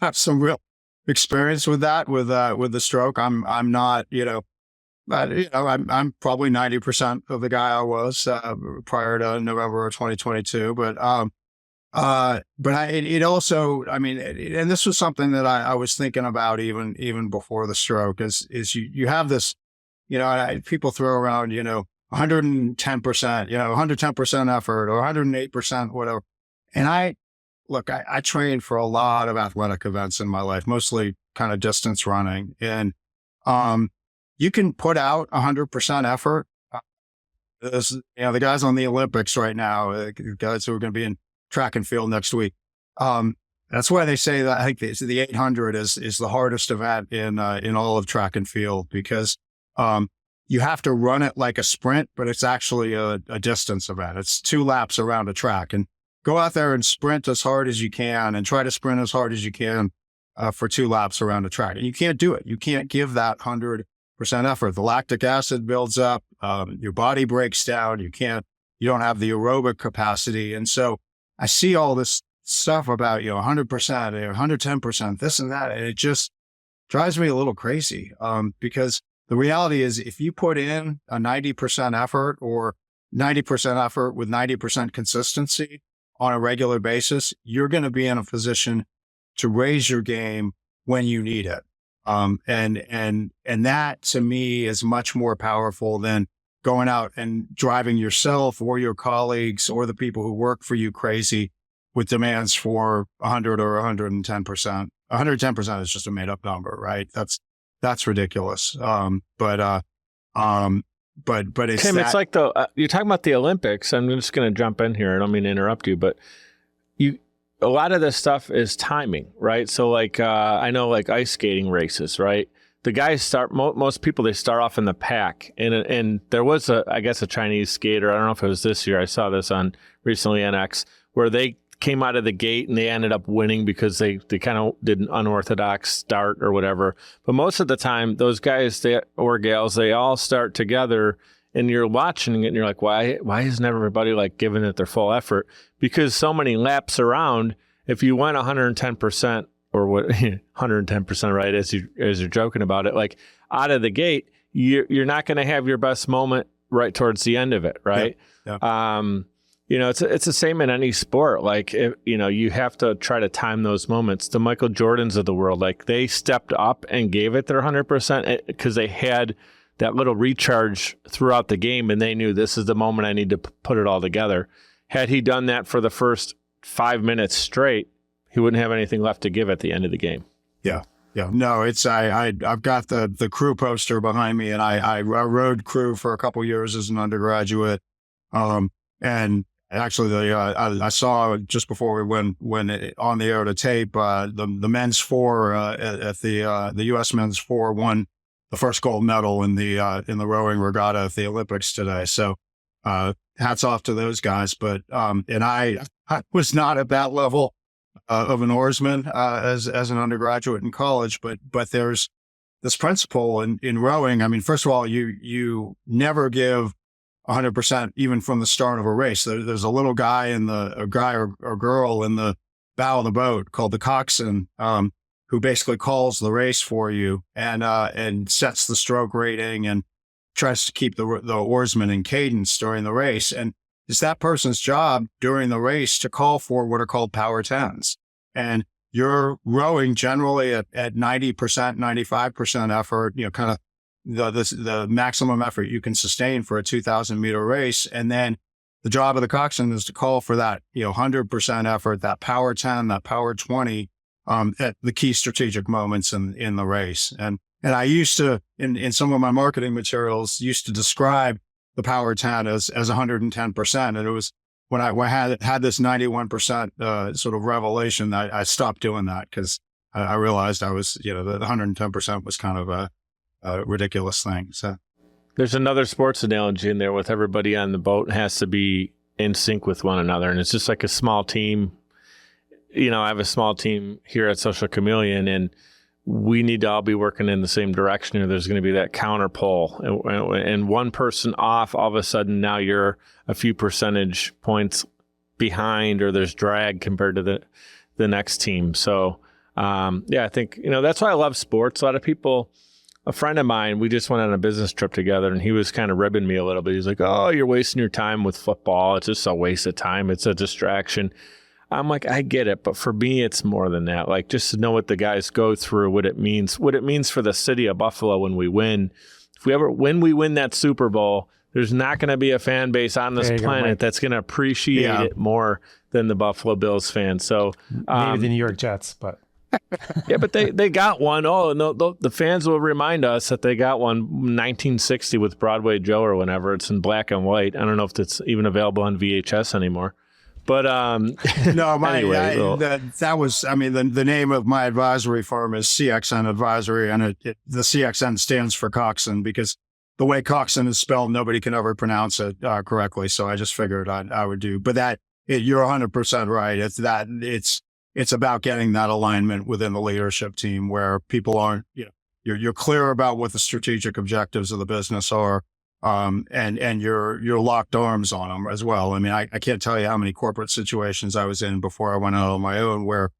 have some real experience with that, with the stroke. I'm not, I'm probably 90% of the guy I was prior to November of 2022. But it also, I mean, and this was something that I was thinking about even before the stroke is you have this, people throw around, 110%, 110% effort or 108%, whatever. And I trained for a lot of athletic events in my life, mostly kind of distance running. And you can put out 100% effort. The guys on the Olympics right now, guys who are going to be in track and field next week. That's why they say that I think the 800 is the hardest event in all of track and field, because you have to run it like a sprint, but it's actually a distance event. It's 2 laps around a track, and go out there and sprint as hard as you can and try to sprint as hard as you can for 2 laps around a track. And you can't do it. You can't give that 100% effort. The lactic acid builds up, your body breaks down. You don't have the aerobic capacity. And so I see all this stuff about, 100%, 110%, this and that. And it just drives me a little crazy, because the reality is if you put in a 90% effort or 90% effort with 90% consistency on a regular basis, you're going to be in a position to raise your game when you need it. And that to me is much more powerful than going out and driving yourself or your colleagues or the people who work for you crazy with demands for 100 or 110%. 110% is just a made up number, right? That's ridiculous. But it's Tim, that, it's like you're talking about the Olympics. I'm just going to jump in here. I don't mean to interrupt you, but a lot of this stuff is timing, right? So like, I know like ice skating races, right? The guys most people, they start off in the pack, and there was I guess a Chinese skater. I don't know if it was this year. I saw this on recently on X, where they came out of the gate and they ended up winning because they kind of did an unorthodox start or whatever. But most of the time, those guys or gals, they all start together, and you're watching it and you're like, why isn't everybody like giving it their full effort? Because so many laps around, if you went 110% or what 110%, right, as you're joking about it, like out of the gate, you're not going to have your best moment right towards the end of it, right? Yeah. It's the same in any sport. Like, you have to try to time those moments. The Michael Jordans of the world, like they stepped up and gave it their 100% because they had that little recharge throughout the game, and they knew this is the moment I need to put it all together. Had he done that for the first 5 minutes straight, he wouldn't have anything left to give at the end of the game. Yeah. No, it's I've got the crew poster behind me, and I rode crew for a couple years as an undergraduate, and actually I saw just before we went on the air to tape the men's four at the U.S. men's four won the first gold medal in the rowing regatta at the Olympics today. So hats off to those guys. But and I was not at that level of an oarsman as an undergraduate in college, but there's this principle in rowing. I mean, first of all, you never give 100% even from the start of a race. There's a little guy a guy or girl in the bow of the boat called the coxswain, who basically calls the race for you and sets the stroke rating and tries to keep the oarsmen in cadence during the race. And it's that person's job during the race to call for what are called power tens. And you're rowing generally at 90%, 95% effort, kind of the maximum effort you can sustain for a 2,000 meter race. And then the job of the coxswain is to call for that, 100% effort, that power 10, that power 20, at the key strategic moments in the race. And I used to, in some of my marketing materials, used to describe the power 10 as 110%. And it was when I had this 91% sort of revelation that I stopped doing that because I realized I was, the 110% was kind of a ridiculous thing. So there's another sports analogy in there with everybody on the boat has to be in sync with one another. And it's just like a small team. I have a small team here at Social Chameleon, and we need to all be working in the same direction, or there's going to be that counter pull. And one person off, all of a sudden now you're a few percentage points behind, or there's drag compared to the next team. So, I think, that's why I love sports. A lot of people, a friend of mine, we just went on a business trip together, and he was kind of ribbing me a little bit. He's like, "Oh, you're wasting your time with football. It's just a waste of time. It's a distraction." I'm like, I get it, but for me, it's more than that. Like, just to know what the guys go through, what it means for the city of Buffalo when we win. When we win that Super Bowl, there's not going to be a fan base on this planet that's going to appreciate it more than the Buffalo Bills fans. So maybe the New York Jets, but yeah, but they got one. Oh, no, the fans will remind us that they got one 1960 with Broadway Joe or whenever. It's in black and white. I don't know if it's even available on VHS anymore. But no, anyway, that was, the name of my advisory firm is CXN Advisory, and the CXN stands for coxswain because the way coxswain is spelled, nobody can ever pronounce it correctly. So I just figured I would do. But you're 100% right. It's about getting that alignment within the leadership team where people aren't, you're clear about what the strategic objectives of the business are. And you're locked arms on them as well. I can't tell you how many corporate situations I was in before I went out on my own where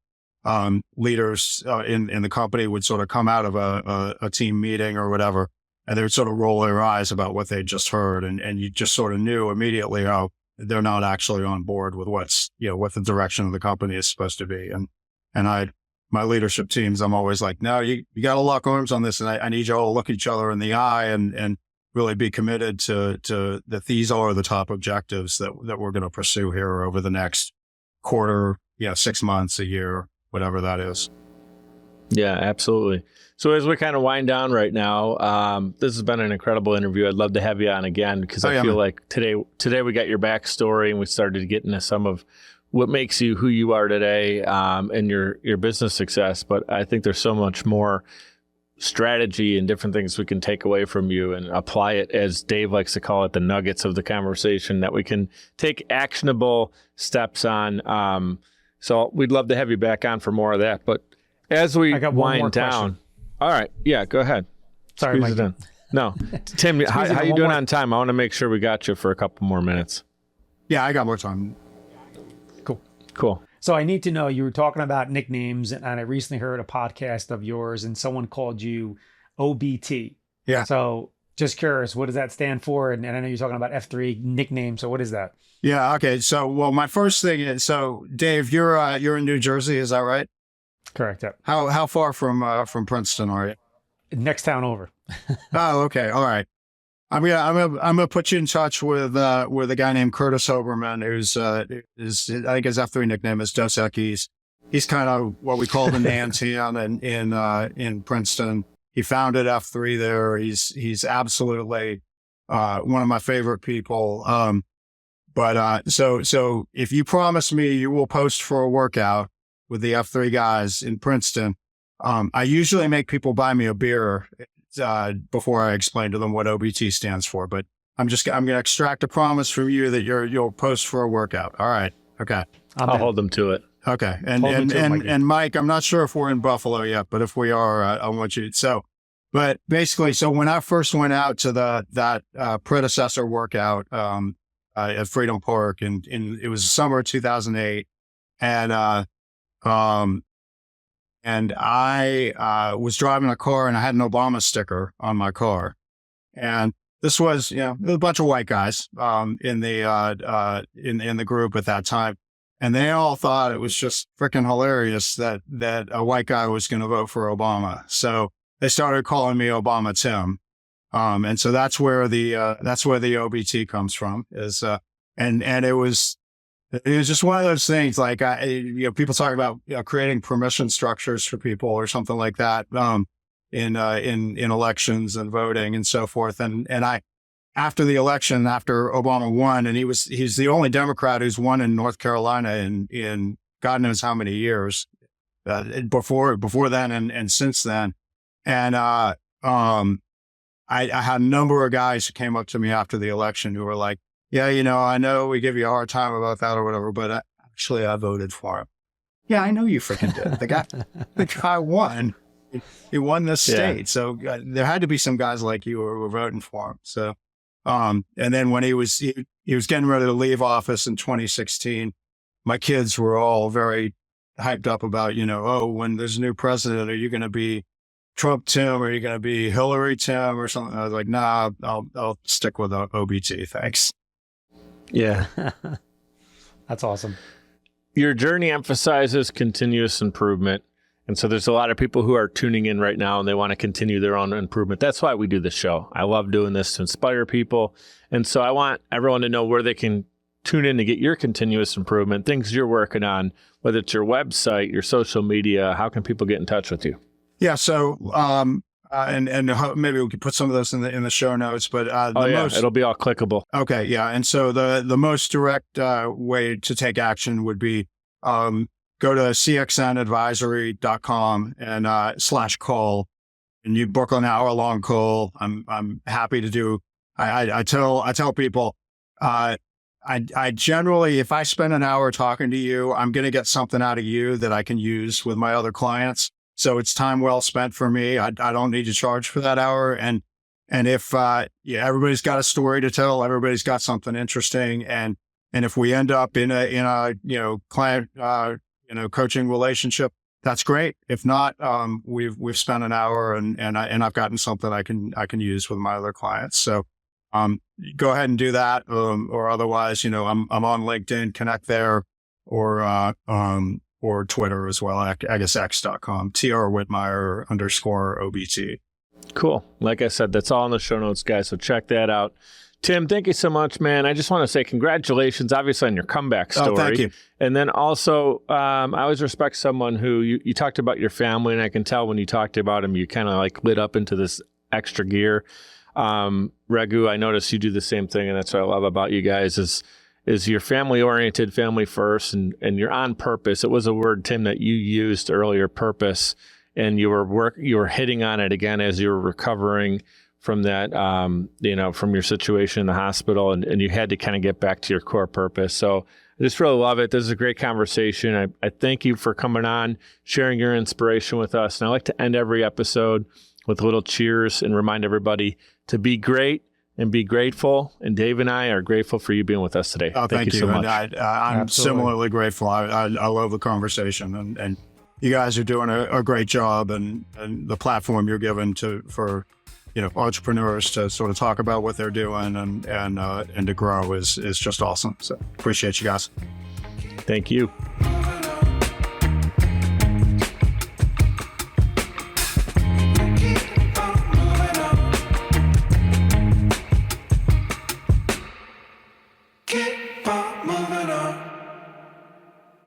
leaders in the company would sort of come out of a team meeting or whatever, and they would sort of roll their eyes about what they just heard. And you just sort of knew immediately, oh, they're not actually on board with what the direction of the company is supposed to be. And my leadership teams, I'm always like, no, you got to lock arms on this. And I need you all to look each other in the eye and really be committed to that these are the top objectives that we're going to pursue here over the next quarter, 6 months, a year, whatever that is. Yeah, absolutely. So as we kind of wind down right now, this has been an incredible interview. I'd love to have you on again because I feel like today we got your backstory and we started to get into some of what makes you who you are today, and your business success. But I think there's so much more strategy and different things we can take away from you and apply it, as Dave likes to call it, the nuggets of the conversation that we can take actionable steps on. So we'd love to have you back on for more of that. But as we wind down, all right, yeah, go ahead. Sorry, Mike. No, Tim, how you doing on time? I want to make sure we got you for a couple more minutes. Yeah, I got more time. Cool. So I need to know, you were talking about nicknames, and I recently heard a podcast of yours, and someone called you OBT. Yeah. So just curious, what does that stand for? And I know you're talking about F3 nickname. So what is that? Yeah. Okay. So, well, my first thing is, so Dave, you're in New Jersey, is that right? Correct. Yep. How far from Princeton are you? Next town over. Oh, okay. All right. I'm gonna put you in touch with a guy named Curtis Hoberman, who's I think his F3 nickname is Dos Equis. He's kind of what we call the Nantian in Princeton. He founded F3 there. He's absolutely one of my favorite people. So if you promise me you will post for a workout with the F3 guys in Princeton, I usually make people buy me a beer before I explain to them what OBT stands for. But I'm going to extract a promise from you that you'll post for a workout. All right. Okay. I'll hold them to it. Okay. And Mike, I'm not sure if we're in Buffalo yet, but if we are, I want you. But basically, so when I first went out to that predecessor workout at Freedom Park, and it was summer of 2008, and I was driving a car and I had an Obama sticker on my car. And this was, a bunch of white guys, in the group at that time. And they all thought it was just freaking hilarious that a white guy was going to vote for Obama. So they started calling me Obama Tim. And so that's where the OBT comes from and it was just one of those things, like, people talk about creating permission structures for people or something like that, in elections and voting and so forth. And I, after the election, after Obama won, and he's the only Democrat who's won in North Carolina in God knows how many years, before then and since then. And, I had a number of guys who came up to me after the election who were like, yeah, I know we give you a hard time about that or whatever, but actually I voted for him. Yeah, I know you freaking did. The guy won. He won this state. Yeah. So there had to be some guys like you who were voting for him. So, and then when he was getting ready to leave office in 2016, my kids were all very hyped up about, when there's a new president, are you going to be Trump Tim, or are you going to be Hillary Tim or something? I was like, nah, I'll stick with OBT. Thanks. Yeah. That's awesome. Your journey emphasizes continuous improvement. And so there's a lot of people who are tuning in right now and they want to continue their own improvement. That's why we do this show. I love doing this to inspire people. And so I want everyone to know where they can tune in to get your continuous improvement, things you're working on, whether it's your website, your social media. How can people get in touch with you? Yeah. So, and maybe we could put some of those in the show notes, but, it'll be all clickable. Okay. Yeah. And so the most direct, way to take action would be, go to cxnadvisory.com and, /call, and you book an hour-long call. I'm happy to do. I tell people, I generally, if I spend an hour talking to you, I'm going to get something out of you that I can use with my other clients. So it's time well spent for me. I don't need to charge for that hour. And if, everybody's got a story to tell, everybody's got something interesting. And if we end up in a client, coaching relationship, that's great. If not, we've spent an hour and I've gotten something I can use with my other clients. So, go ahead and do that. Or otherwise, I'm on LinkedIn, connect there, or Twitter as well. I guess X.com, Whitmire _OBT. Cool. Like I said, that's all in the show notes, guys. So check that out. Tim, thank you so much, man. I just want to say congratulations, obviously, on your comeback story. Oh, thank you. And then also, I always respect someone who you talked about your family, and I can tell when you talked about them, you kind of like lit up into this extra gear. Ragu, I noticed you do the same thing, and that's what I love about you guys is you're family-oriented, family first, and you're on purpose. It was a word, Tim, that you used earlier, purpose, and you were hitting on it again as you were recovering from that, from your situation in the hospital, and you had to kind of get back to your core purpose. So I just really love it. This is a great conversation. I thank you for coming on, sharing your inspiration with us. And I like to end every episode with a little cheers and remind everybody to be great and be grateful. And Dave and I are grateful for you being with us today. Oh, thank you so much. And I'm Absolutely. similarly grateful. I love the conversation, and you guys are doing a great job, and the platform you're given for entrepreneurs to sort of talk about what they're doing and to grow is just awesome. So appreciate you guys. Thank you.